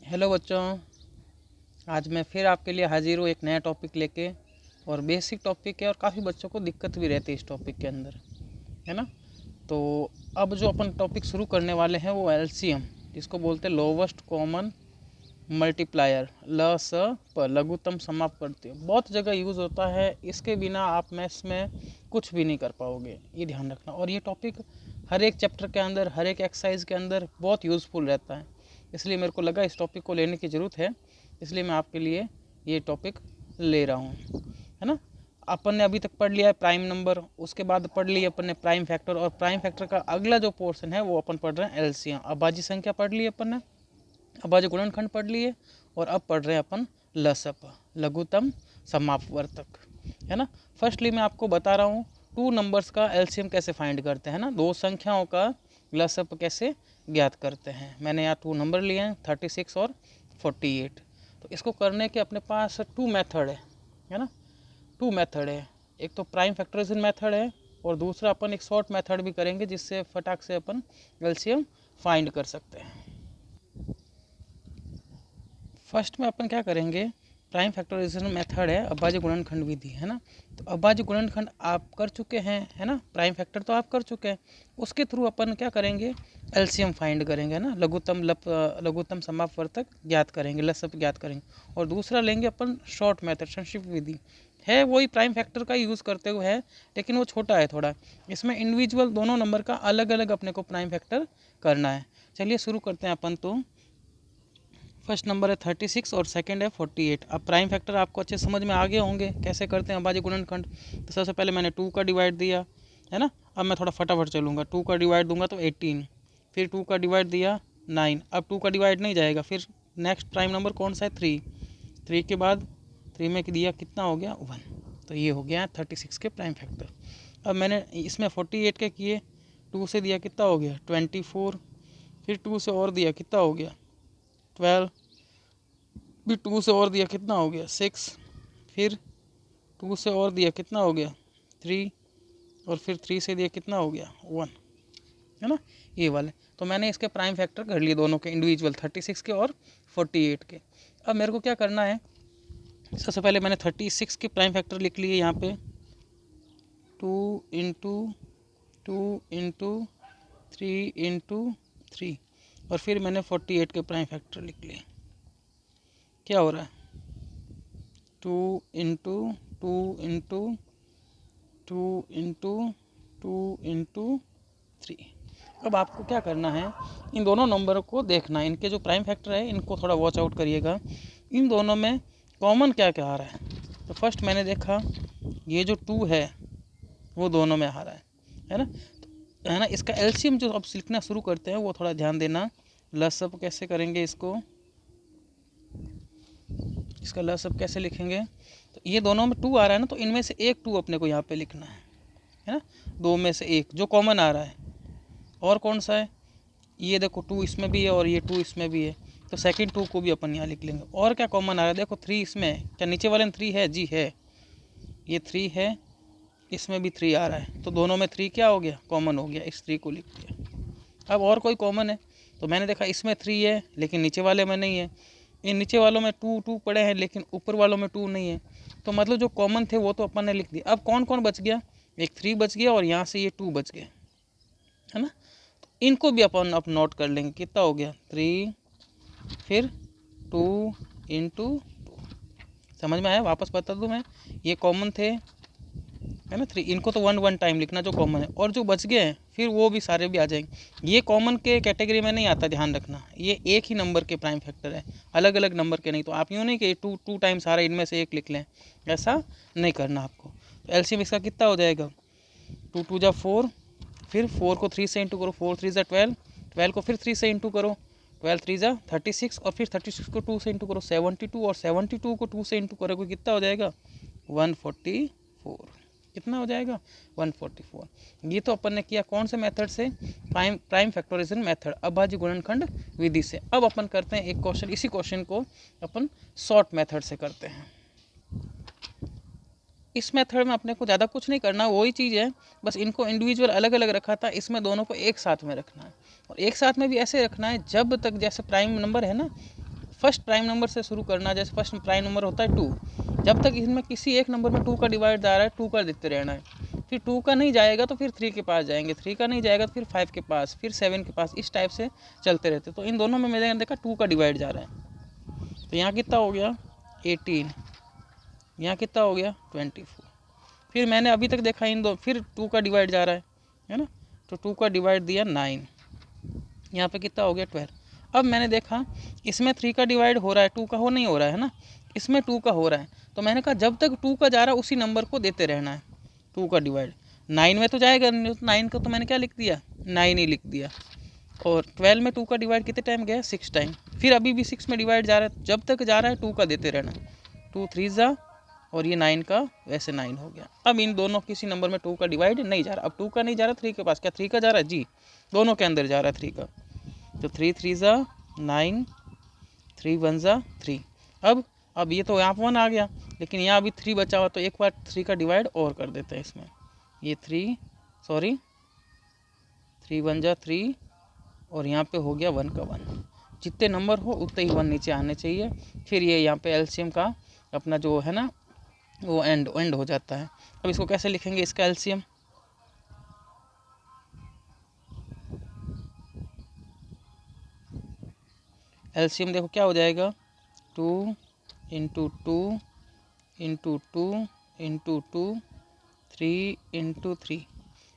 Hello बच्चों, आज मैं फिर आपके लिए हाजिर हूँ एक नया टॉपिक लेके। और बेसिक टॉपिक है और काफ़ी बच्चों को दिक्कत भी रहती है इस टॉपिक के अंदर, है ना। तो अब जो अपन टॉपिक शुरू करने वाले हैं वो एलसीएम, जिसको बोलते हैं लोवेस्ट कॉमन मल्टीप्लायर, ल स प, लघुत्तम समापवर्ती। बहुत जगह यूज़ होता है, इसके बिना आप मैथ्स में कुछ भी नहीं कर पाओगे, ये ध्यान रखना। और ये टॉपिक हर एक चैप्टर के अंदर, हर एक एक्सरसाइज के अंदर बहुत यूज़फुल रहता है, इसलिए मेरे को लगा इस टॉपिक को लेने की ज़रूरत है, इसलिए मैं आपके लिए ये टॉपिक ले रहा हूँ, है ना। अपन ने अभी तक पढ़ लिया है प्राइम नंबर, उसके बाद पढ़ लिया अपन ने प्राइम फैक्टर, और प्राइम फैक्टर का अगला जो पोर्शन है वो अपन पढ़ रहे हैं एलसीएम। अभाज्य संख्या पढ़ ली अपन ने, अभाज्य गुणनखंड पढ़ लिए, और अब पढ़ रहे हैं अपन लसप, लघुत्तम समापवर्तक, है ना। फर्स्टली मैं आपको बता रहा हूँ टू नंबर्स का एलसीएम कैसे फाइंड करते हैं ना, दो संख्याओं का लसप कैसे ज्ञात करते हैं। मैंने यहाँ टू नंबर लिए हैं 36 और 48। तो इसको करने के अपने पास टू मेथड है ना, टू मेथड है। एक तो प्राइम फैक्टराइजेशन मेथड है, और दूसरा अपन एक शॉर्ट मेथड भी करेंगे, जिससे फटाक से अपन एलसीएम फाइंड कर सकते हैं। फर्स्ट में अपन क्या करेंगे, प्राइम फैक्टराइजेशन मेथड है अभाज्य गुणनखंड विधि, है ना। तो अभाज्य गुणनखंड आप कर चुके हैं, है ना, प्राइम फैक्टर तो आप कर चुके हैं। उसके थ्रू अपन क्या करेंगे, एलसीएम फाइंड करेंगे ना, लघुत्तम समापवर्तक ज्ञात करेंगे, लसप ज्ञात करेंगे। और दूसरा लेंगे अपन शॉर्ट मेथड, संक्षिप्त विधि, है वही प्राइम फैक्टर का यूज़ करते हुए है, लेकिन वो छोटा है थोड़ा। इसमें इंडिविजुअल दोनों नंबर का अलग अलग अपने को प्राइम फैक्टर करना है। चलिए शुरू करते हैं अपन। तो फर्स्ट नंबर है 36 और सेकंड है 48। अब प्राइम फैक्टर आपको अच्छे समझ में आ गए होंगे कैसे करते हैं अभाज्य गुणनखंड। तो सबसे पहले मैंने 2 का डिवाइड दिया, है ना। अब मैं थोड़ा फटाफट चलूँगा, 2 का डिवाइड दूंगा तो 18, फिर 2 का डिवाइड दिया 9। अब 2 का डिवाइड नहीं जाएगा, फिर नेक्स्ट प्राइम नंबर कौन सा है 3 के बाद 3 में दिया कितना हो गया 1। तो ये हो गया 36 के प्राइम फैक्टर। अब मैंने इसमें 48 के किए, 2 से दिया कितना हो गया 24, फिर 2 से और दिया कितना हो गया 12, फिर 2 से और दिया कितना हो गया 6, फिर 2 से और दिया कितना हो गया 3, और फिर 3 से दिया कितना हो गया 1, है ना, ये वाले। तो मैंने इसके प्राइम फैक्टर कर लिए दोनों के इंडिविजुअल, 36 के और 48 के। अब मेरे को क्या करना है, सबसे पहले मैंने 36 के प्राइम फैक्टर लिख लिए यहाँ पे, 2 इंटू 3 और फिर मैंने 48 के प्राइम फैक्टर लिख लिए। क्या हो रहा है 2 इंटू 3। अब आपको क्या करना है, इन दोनों नंबरों को देखना है, इनके जो प्राइम फैक्टर है इनको थोड़ा वॉच आउट करिएगा, इन दोनों में कॉमन क्या क्या आ रहा है। तो फर्स्ट मैंने देखा ये जो 2 है वो दोनों में आ रहा है ना, है ना। इसका एलसीएम जो अब लिखना शुरू करते हैं वो थोड़ा ध्यान देना। लसअप कैसे करेंगे इसको, इसका लसअप कैसे लिखेंगे। तो ये दोनों में 2 आ रहा है ना, तो इनमें से एक 2 अपने को यहाँ पे लिखना है ना, 2 में से एक जो कॉमन आ रहा है। और कौन सा है, ये देखो 2 इसमें भी है और ये 2 इसमें भी है, तो सेकंड 2 को भी अपन यहाँ लिख लेंगे। और क्या कॉमन आ रहा है, देखो 3 इसमें है, क्या नीचे वाले में 3 है जी है, ये 3 है, इसमें भी 3 आ रहा है, तो दोनों में 3 क्या हो गया कॉमन हो गया, इस 3 को लिख दिया। अब और कोई कॉमन है, तो मैंने देखा इसमें 3 है लेकिन नीचे वाले में नहीं है, इन नीचे वालों में 2 पड़े हैं लेकिन ऊपर वालों में 2 नहीं है, तो मतलब जो कॉमन थे वो तो अपन ने लिख दिया। अब कौन कौन बच गया, एक 3 बच गया और यहाँ से ये 2 बच गए, है ना। तो इनको भी अपन अब नोट कर लेंगे, कितना हो गया 3, फिर 2 इंटू 2। समझ में आया, वापस बता दूँ मैं, ये कॉमन थे, है ना 3, इनको तो 1 टाइम लिखना जो कॉमन है, और जो बच गए हैं फिर वो भी सारे भी आ जाएंगे। ये कॉमन के कैटेगरी में नहीं आता, ध्यान रखना, ये एक ही नंबर के प्राइम फैक्टर है, अलग अलग नंबर के नहीं। तो आप यूँ नहीं कि 2 टाइम सारा इनमें से एक लिख लें, ऐसा नहीं करना आपको। तो एलसीएम इसका कितना हो जाएगा, 2 2 जा 4, फिर 4 को 3 से इंटू करो, 4 3 जा 12, 12 को फिर 3 से इंटू करो, 12 3 जा 36, और फिर 36 को 2 से इंटू करो 72, और 72 को 2 से इंटू करोगे कितना हो जाएगा 144। कितना हो जाएगा 144। ये तो अपन ने किया कौन से मेथड से, प्राइम फैक्टराइजेशन मेथड, अभाज्य गुणनखंड विधि से। अब अपन करते हैं एक क्वेश्चन, इसी क्वेश्चन को अपन शॉर्ट मेथड से करते हैं। इस मेथड में अपने को ज़्यादा कुछ नहीं करना, वही चीज़ है, बस इनको इंडिविजुअल अलग अलग रखा था, इसमें दोनों को एक साथ में रखना है। और एक साथ में भी ऐसे रखना है जब तक, जैसे प्राइम नंबर है ना, फर्स्ट प्राइम नंबर से शुरू करना। जैसे फर्स्ट प्राइम नंबर होता है 2, जब तक इसमें किसी एक नंबर में 2 का डिवाइड जा रहा है 2 का देते रहना है। फिर 2 का नहीं जाएगा तो फिर 3 के पास जाएंगे, 3 का नहीं जाएगा तो फिर 5 के पास, फिर 7 के पास, इस टाइप से चलते रहते। तो इन दोनों में मैंने देखा 2 का डिवाइड जा रहा है, तो यहाँ कितना हो गया 18, यहाँ कितना हो गया 24। फिर मैंने अभी तक देखा इन दो, फिर 2 का डिवाइड जा रहा है ना, तो 2 का डिवाइड दिया 9, यहाँ पे कितना हो गया 12। अब मैंने देखा इसमें 3 का डिवाइड हो रहा है, 2 का हो नहीं हो रहा है ना, इसमें 2 का हो रहा है। तो मैंने कहा जब तक 2 का जा रहा है उसी नंबर को देते रहना है 2 का डिवाइड। 9 में तो जाएगा नहीं, 9 का तो मैंने क्या लिख दिया 9 ही लिख दिया। और 12 में 2 का डिवाइड कितने टाइम गया 6 टाइम। फिर अभी भी 6 में डिवाइड जा रहा है, जब तक जा रहा है 2 का देते रहना, 2 3 जा, और ये 9 का वैसे 9 हो गया। अब इन दोनों किसी नंबर में 2 का डिवाइड नहीं जा रहा, अब 2 का नहीं जा रहा 3 के पास, क्या 3 का जा रहा है जी, दोनों के अंदर जा रहा है 3 का। तो 3 3 जा 9, 3 1 जा 3। अब ये तो यहाँ पर 1 आ गया, लेकिन यहाँ अभी 3 बचा हुआ, तो एक बार 3 का डिवाइड और कर देते हैं इसमें। ये 3 1 जा 3, और यहाँ पे हो गया 1 का 1। जितने नंबर हो उतने ही 1 नीचे आने चाहिए। फिर ये यहाँ पे एलसीएम का अपना जो है ना वो एंड हो जाता है। अब इसको कैसे लिखेंगे इसका एलसीएम, एलसीएम देखो क्या हो जाएगा 2 into 2 into 2 into 2 3 into 3।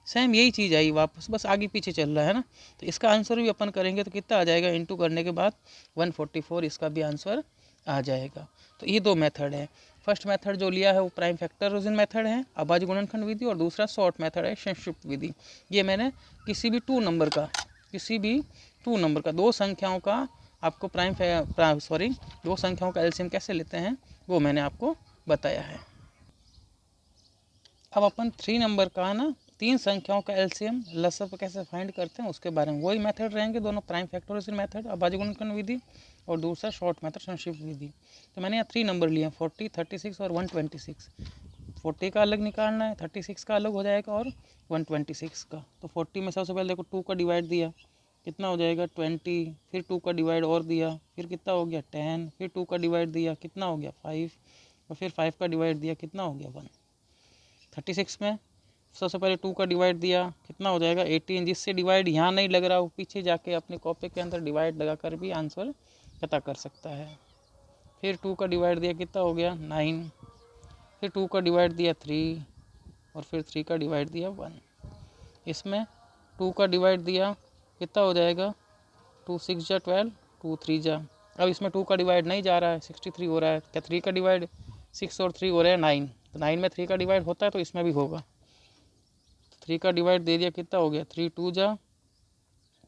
Same यही चीज़ आई वापस, बस आगे पीछे चल रहा है ना। तो इसका आंसर भी अपन करेंगे तो कितना आ जाएगा, इंटू करने के बाद 144, इसका भी आंसर आ जाएगा। तो ये दो मेथड है। फर्स्ट मेथड जो लिया है वो प्राइम फैक्टराइजेशन मेथड है, अभाज्य गुणनखंड विधि, और दूसरा शॉर्ट मेथड है संक्षिप्त विधि। ये मैंने किसी भी टू नंबर का दो संख्याओं का आपको दो संख्याओं का एलसीएम कैसे लेते हैं वो मैंने आपको बताया है। अब अपन 3 नंबर का ना 3 संख्याओं का एलसीएम लसअप कैसे फाइंड करते हैं उसके बारे में, वही मेथड रहेंगे दोनों, प्राइम फैक्टराइजेशन मेथड अभाज्य गुणनखंड विधि और दूसरा शॉर्ट मेथड संक्षिप्त विधि। तो मैंने यहाँ 3 नंबर लिए हैं 40, 36 और 126। 40 का अलग निकालना है, 36 का अलग हो जाएगा और 126 का। तो 40 में सबसे पहले देखो 2 का डिवाइड दिया, कितना हो जाएगा 20, फिर 2 का डिवाइड और दिया, फिर कितना हो गया 10, फिर 2 का डिवाइड दिया, कितना हो गया 5, और फिर 5 का डिवाइड दिया, कितना हो गया 1। 36 में सबसे पहले 2 का डिवाइड दिया, कितना हो जाएगा 18। जिससे डिवाइड यहाँ नहीं लग रहा वो पीछे जाके अपने कॉपी के अंदर डिवाइड लगा कर भी आंसर पता कर सकता है। फिर 2 का डिवाइड दिया, कितना हो गया 9, फिर 2 का डिवाइड दिया 3, और फिर 3 का डिवाइड दिया 1। इसमें 2 का डिवाइड दिया, कितना हो जाएगा 2 6 जा 12, 2 3 जा। अब इसमें 2 का डिवाइड नहीं जा रहा है 63 हो रहा है, क्या 3 का डिवाइड 6 और 3 हो रहा है 9, तो 9 में 3 का डिवाइड होता है तो इसमें भी होगा। 3 का डिवाइड दे दिया, कितना हो गया 3 2 जा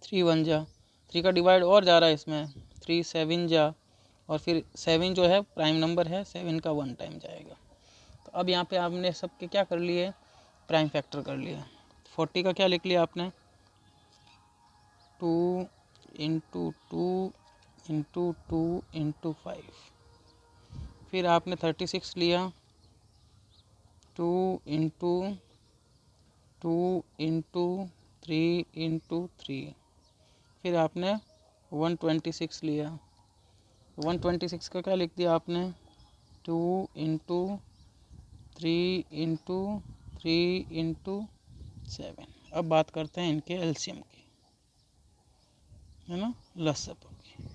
3 1 जा। 3 का डिवाइड और जा रहा है इसमें 3 7 जा, और फिर 7 जो है प्राइम नंबर है 7 का 1 टाइम जाएगा। तो अब यहाँ पे आपने सबके क्या कर लिए प्राइम फैक्टर कर लिया। 40 का क्या लिख लिया आपने 2 इंटू 2 इंटू 2 इंटू 5। फिर आपने 36 लिया 2 इंटू 2 इंटू 3 इंटू 3। फिर आपने 126 लिया, 126 का क्या लिख दिया आपने 2 इंटू 3 इंटू 3 इंटू 7। अब बात करते हैं इनके एलसीएम की, है ना, लसअप की।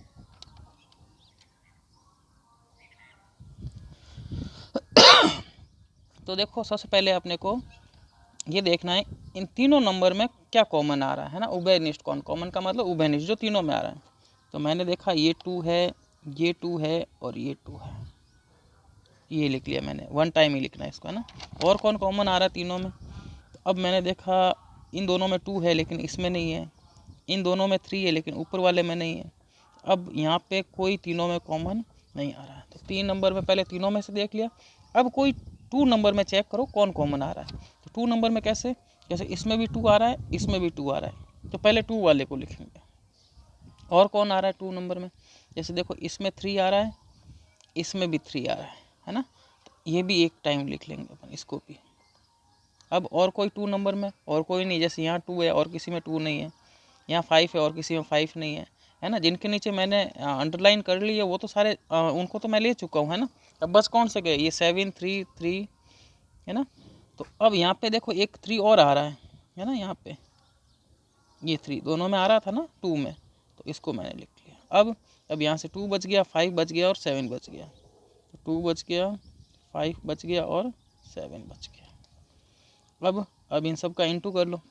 तो देखो सबसे पहले अपने को ये देखना है इन तीनों नंबर में क्या कॉमन आ रहा है ना, उभयनिष्ठ कॉमन का मतलब उभयनिष्ठ जो तीनों में आ रहा है। तो मैंने देखा ये 2 है, ये 2 है और ये 2 है, ये लिख लिया मैंने, 1 टाइम ही लिखना है इसको, है ना। और कौन कॉमन आ रहा है तीनों में, तो अब मैंने देखा इन दोनों में 2 है लेकिन इसमें नहीं है, इन दोनों में 3 है लेकिन ऊपर वाले में नहीं है। अब यहाँ पे कोई तीनों में कॉमन नहीं आ रहा है, तो 3 नंबर में पहले तीनों में से देख लिया। अब कोई 2 नंबर में चेक करो कौन कॉमन आ रहा है। तो 2 नंबर में कैसे, जैसे इसमें भी 2 आ रहा है, इसमें भी 2 आ रहा है, तो पहले 2 वाले को लिखेंगे। और कौन आ रहा है 2 नंबर में, जैसे देखो इसमें 3 आ रहा है, इसमें भी 3 आ रहा है ना, तो ये भी एक टाइम लिख लेंगे अपन इसको भी। अब और कोई 2 नंबर में और कोई नहीं, जैसे यहाँ 2 है और किसी में 2 नहीं है, यहाँ 5 है और किसी में 5 नहीं है, है ना। जिनके नीचे मैंने अंडरलाइन कर ली है वो तो सारे उनको तो मैं ले चुका हूँ, है ना। अब बस कौन से गए, ये 7 3 3, है ना। तो अब यहाँ पे देखो एक 3 और आ रहा है ना, यहाँ पे ये 3 दोनों में आ रहा था ना 2 में, तो इसको मैंने लिख लिया। अब यहाँ से 2 बच गया, 5 बच गया और 7 बच गया। तो 2 बच गया, 5 बच गया और 7 बच गया। अब इन सब का इंटू कर लो।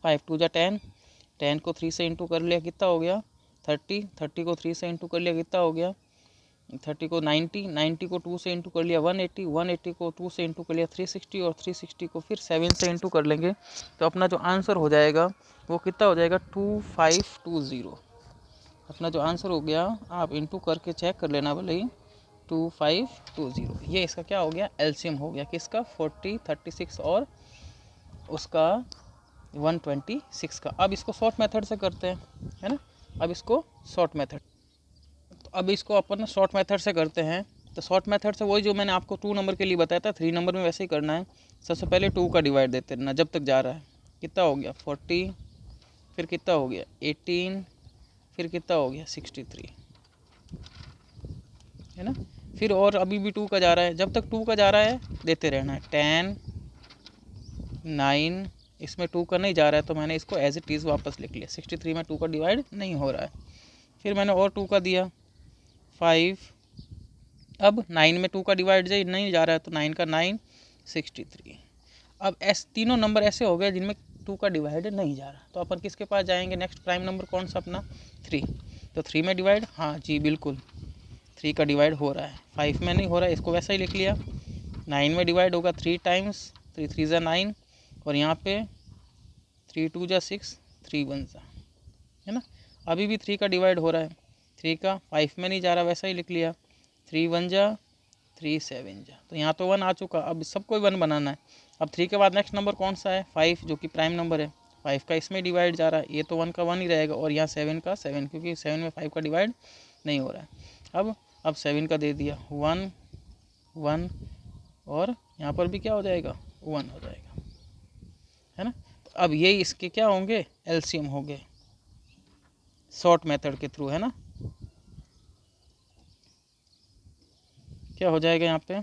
5 2 जा 10, 10 को 3 से इंटू कर लिया, कितना हो गया 30, 30 को 3 से इंटू कर लिया, कितना हो गया 30 को 90, 90 को 2 से इंटू कर लिया 180, 180 को 2 से इंटू कर लिया 360, और 360 को फिर 7 से इंटू कर लेंगे तो अपना जो आंसर हो जाएगा वो कितना हो जाएगा 2520। अपना जो आंसर हो गया आप इंटू करके चेक कर लेना भले ही, 2520। ये इसका क्या हो गया, एलसीएम हो गया किसका, 40, 36 और उसका 126 का। अब इसको शॉर्ट मेथड से करते हैं, है ना। अब इसको शॉर्ट मेथड, तो अब इसको अपन शॉर्ट मेथड से करते हैं। तो शॉर्ट मेथड से वही जो मैंने आपको 2 नंबर के लिए बताया था, 3 नंबर में वैसे ही करना है। सबसे पहले 2 का डिवाइड देते रहना जब तक जा रहा है। कितना हो गया 40, फिर कितना हो गया 18, फिर कितना हो गया 63, है ना। फिर और अभी भी 2 का जा रहा है, जब तक 2 का जा रहा है देते रहना है। 10 9, इसमें 2 का नहीं जा रहा है तो मैंने इसको एज इट इज़ वापस लिख लिया। 63 में 2 का डिवाइड नहीं हो रहा है। फिर मैंने और 2 का दिया 5। अब 9 में 2 का डिवाइड नहीं जा रहा है तो 9 का 9, 63। अब तीनों नंबर ऐसे हो गए जिनमें 2 का डिवाइड नहीं जा रहा, तो अपन किसके पास जाएंगे, नेक्स्ट प्राइम नंबर कौन सा अपना 3। तो 3 में डिवाइड, हाँ जी बिल्कुल 3 का डिवाइड हो रहा है, 5 में नहीं हो रहा है, इसको वैसा ही लिख लिया। 9 में डिवाइड होगा 3 टाइम्स, 3 3 ज़ा 9, और यहाँ पे 3 2 ज़ा 6, 3 1 ज़ा, है ना। अभी भी 3 का डिवाइड हो रहा है, 3 का 5 में नहीं जा रहा, वैसा ही लिख लिया। 3 1 ज़ा 3 7 ज़ा, तो यहाँ तो 1 आ चुका, अब सबको 1 बनाना है। अब 3 के बाद नेक्स्ट नंबर कौन सा है 5, जो कि प्राइम नंबर है। 5 का इसमें डिवाइड जा रहा है, ये तो 1 का 1 ही रहेगा, और यहाँ 7 का 7, क्योंकि 7 में 5 का डिवाइड नहीं हो रहा है। अब 7 का दे दिया 1 1, और यहाँ पर भी क्या हो जाएगा 1 हो जाएगा, है ना। तो अब ये इसके क्या होंगे, एलसीएम हो गए शॉर्ट मेथड के थ्रू, है ना। क्या हो जाएगा यहाँ पे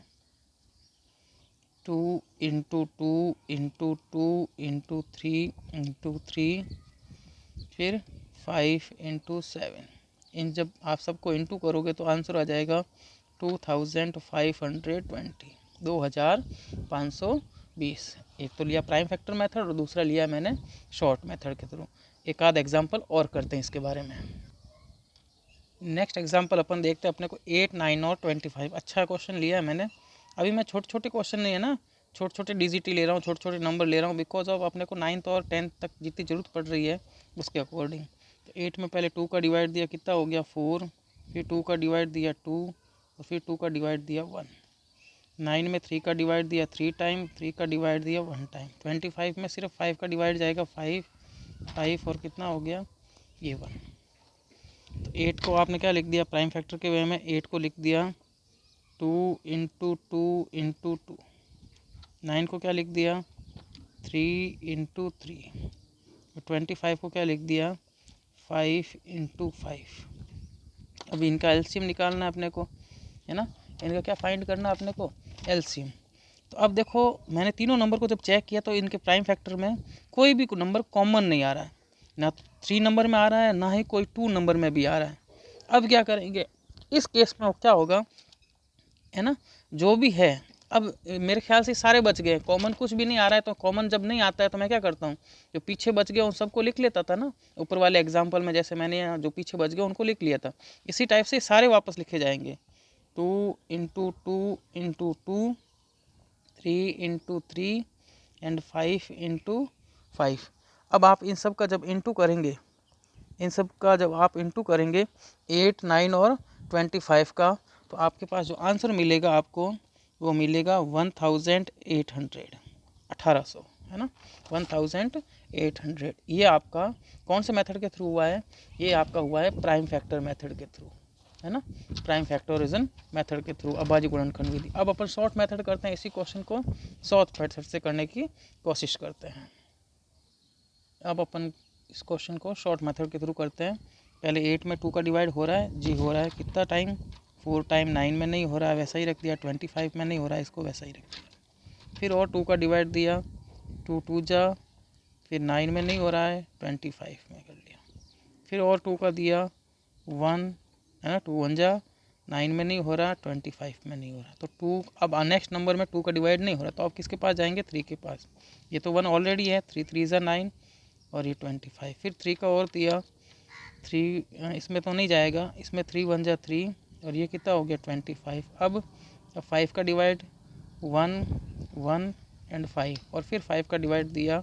2 इंटू 2 इंटू 2 इंटू 3 इंटू 3, फिर 5 इंटू 7। इन जब आप सबको इंटू करोगे तो आंसर आ जाएगा 2520, 2520। एक तो लिया प्राइम फैक्टर मेथड और दूसरा लिया मैंने शॉर्ट मेथड के थ्रू। एक आध एग्जांपल और करते हैं इसके बारे में। नेक्स्ट एग्जांपल अपन देखते हैं अपने को 8 9 और 25। अच्छा क्वेश्चन लिया है मैंने। अभी मैं छोटे छोटे क्वेश्चन नहीं है ना, छोटे छोटे डिजिट ही ले रहा हूँ, छोटे छोटे नंबर ले रहा हूँ, बिकॉज ऑफ अपने को 9th और 10th तक जितनी ज़रूरत पड़ रही है उसके अकॉर्डिंग। तो 8 में पहले 2 का डिवाइड दिया, कितना हो गया 4, फिर 2 का डिवाइड दिया 2, और फिर 2 का डिवाइड दिया 1। 9 में 3 का डिवाइड दिया 3 टाइम, 3 का डिवाइड दिया 1 टाइम। 25 में सिर्फ 5 का डिवाइड जाएगा 5, और कितना हो गया ये 1। तो 8 को आपने क्या लिख दिया प्राइम फैक्टर के वे में, 8 को लिख दिया 2 इंटू 2 इंटू 2। 9 को क्या लिख दिया 3 इंटू 3। 25 को क्या लिख दिया 5 इंटू 5। अभी इनका एलसीएम निकालना है अपने को, है ना। इनका क्या फाइंड करना है अपने को, एलसीएम। तो अब देखो मैंने तीनों नंबर को जब चेक किया तो इनके प्राइम फैक्टर में कोई भी नंबर कॉमन नहीं आ रहा है, ना 3 नंबर में आ रहा है, ना ही कोई 2 नंबर में भी आ रहा है। अब क्या करेंगे इस केस में, क्या होगा, है ना, जो भी है। अब मेरे ख्याल से सारे बच गए, कॉमन कुछ भी नहीं आ रहा है। तो कॉमन जब नहीं आता है तो मैं क्या करता हूँ, जो पीछे बच गए उन सबको लिख लेता था ना, ऊपर वाले एग्जाम्पल में जैसे मैंने जो पीछे बच गए उनको लिख लिया था। इसी टाइप से सारे वापस लिखे जाएंगे, 2 into 2 into 2, 3 into 3 and 5 into 5। अब आप इन सब का जब इंटू करेंगे, 8 9 और 25 का, तो आपके पास जो आंसर मिलेगा आपको वो मिलेगा 1800, 1800, है ना, 1800। ये आपका कौन से मेथड के थ्रू हुआ है, ये आपका हुआ है प्राइम फैक्टर मेथड के थ्रू, है ना, प्राइम फैक्टोरिजन मेथड के थ्रू, अभाज्य गुणनखंड विधि। अब अपन शॉर्ट मेथड करते हैं, इसी क्वेश्चन को शॉर्ट मेथड से करने की कोशिश करते हैं। अब अपन इस क्वेश्चन को शॉर्ट मेथड के थ्रू करते हैं। पहले 8 में 2 का डिवाइड हो रहा है जी, हो रहा है कितना टाइम 4 टाइम, 9 में नहीं हो रहा है वैसा ही रख दिया, 25 में नहीं हो रहा है इसको वैसा ही रख दिया। फिर और 2 का डिवाइड दिया, 2 2 जा, फिर 9 में नहीं हो रहा है 25 में कर लिया। फिर और 2 का दिया 1 है ना, 2 1 जा, 9 में नहीं हो रहा 25 में नहीं हो रहा, तो 2 अब नेक्स्ट नंबर में 2 का डिवाइड नहीं हो रहा, तो अब किसके पास जाएंगे 3 के पास। ये तो 1 ऑलरेडी है, 3 3 जा 9 और ये 25। फिर 3 का और दिया 3, इसमें तो नहीं जाएगा, इसमें 3 1 जा 3 और ये कितना हो गया 25। अब 5 का डिवाइड 1 1 एंड 5 और फिर 5 का डिवाइड दिया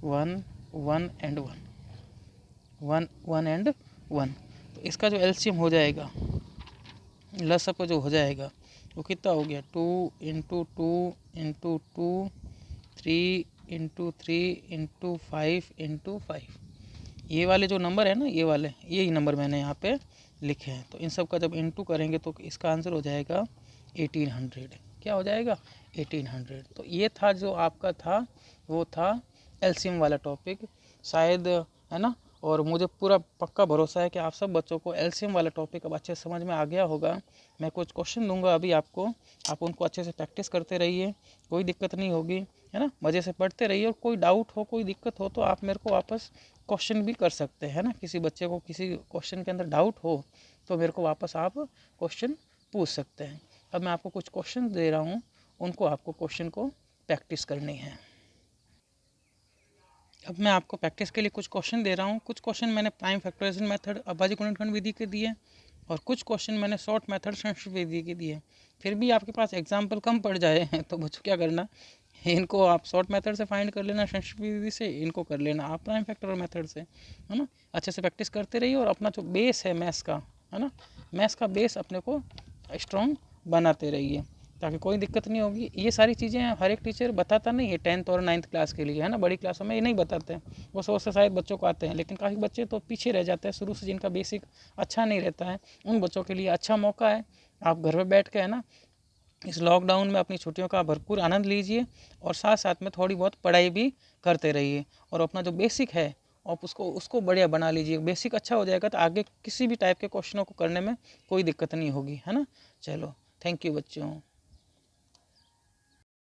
1 1 एंड 1 1 1 एंड 1। तो इसका जो एलसीएम हो जाएगा, लसअप जो हो जाएगा वो कितना हो गया 2 into 2 into 2, 3 into 3 into 5 into 5। ये वाले जो नंबर है ना, ये वाले यही नंबर मैंने यहाँ पे लिखे हैं। तो इन सब का जब इंटू करेंगे तो इसका आंसर हो जाएगा 1800। क्या हो जाएगा 1800। तो ये था जो आपका था, वो था एलसीएम वाला टॉपिक शायद, है ना। और मुझे पूरा पक्का भरोसा है कि आप सब बच्चों को एलसीएम वाला टॉपिक अब अच्छे समझ में आ गया होगा। मैं कुछ क्वेश्चन दूंगा अभी आपको, आप उनको अच्छे से प्रैक्टिस करते रहिए, कोई दिक्कत नहीं होगी, है ना। मज़े से पढ़ते रहिए और कोई डाउट हो, कोई दिक्कत हो तो आप मेरे को वापस क्वेश्चन भी कर सकते हैं ना। किसी बच्चे को किसी क्वेश्चन के अंदर डाउट हो तो मेरे को वापस आप क्वेश्चन पूछ सकते हैं। अब मैं आपको कुछ क्वेश्चन दे रहा हूँ, उनको आपको क्वेश्चन को प्रैक्टिस करनी है। अब मैं आपको प्रैक्टिस के लिए कुछ क्वेश्चन दे रहा हूँ। कुछ क्वेश्चन मैंने प्राइम फैक्टराइजेशन मेथड अभाज्य गुणनखंड विधि के दिए और कुछ क्वेश्चन मैंने शॉर्ट मेथड संक्षिप्त विधि के दिए। फिर भी आपके पास एग्जाम्पल कम पड़ जाए तो बच्चों क्या करना, इनको आप शॉर्ट मेथड से फाइंड कर लेना, संक्षिप्त विधि से इनको कर लेना आप प्राइम फैक्टर मेथड से, है ना। अच्छे से प्रैक्टिस करते रहिए और अपना जो बेस है मैथ्स का, है ना, मैथ्स का बेस अपने को स्ट्रॉन्ग बनाते रहिए ताकि कोई दिक्कत नहीं होगी। ये सारी चीज़ें हर एक टीचर बताता नहीं है 10th और 9th क्लास के लिए, है ना। बड़ी क्लासों में ये नहीं बताते हैं, वो सोच से शायद बच्चों को आते हैं, लेकिन काफ़ी बच्चे तो पीछे रह जाते हैं शुरू से, जिनका बेसिक अच्छा नहीं रहता है। उन बच्चों के लिए अच्छा मौका है, आप घर पर बैठ के, है ना, इस लॉकडाउन में अपनी छुट्टियों का भरपूर आनंद लीजिए और साथ साथ में थोड़ी बहुत पढ़ाई भी करते रहिए और अपना जो बेसिक है आप उसको बढ़िया बना लीजिए। बेसिक अच्छा हो जाएगा तो आगे किसी भी टाइप के क्वेश्चनों को करने में कोई दिक्कत नहीं होगी, है ना। चलो, थैंक यू बच्चों।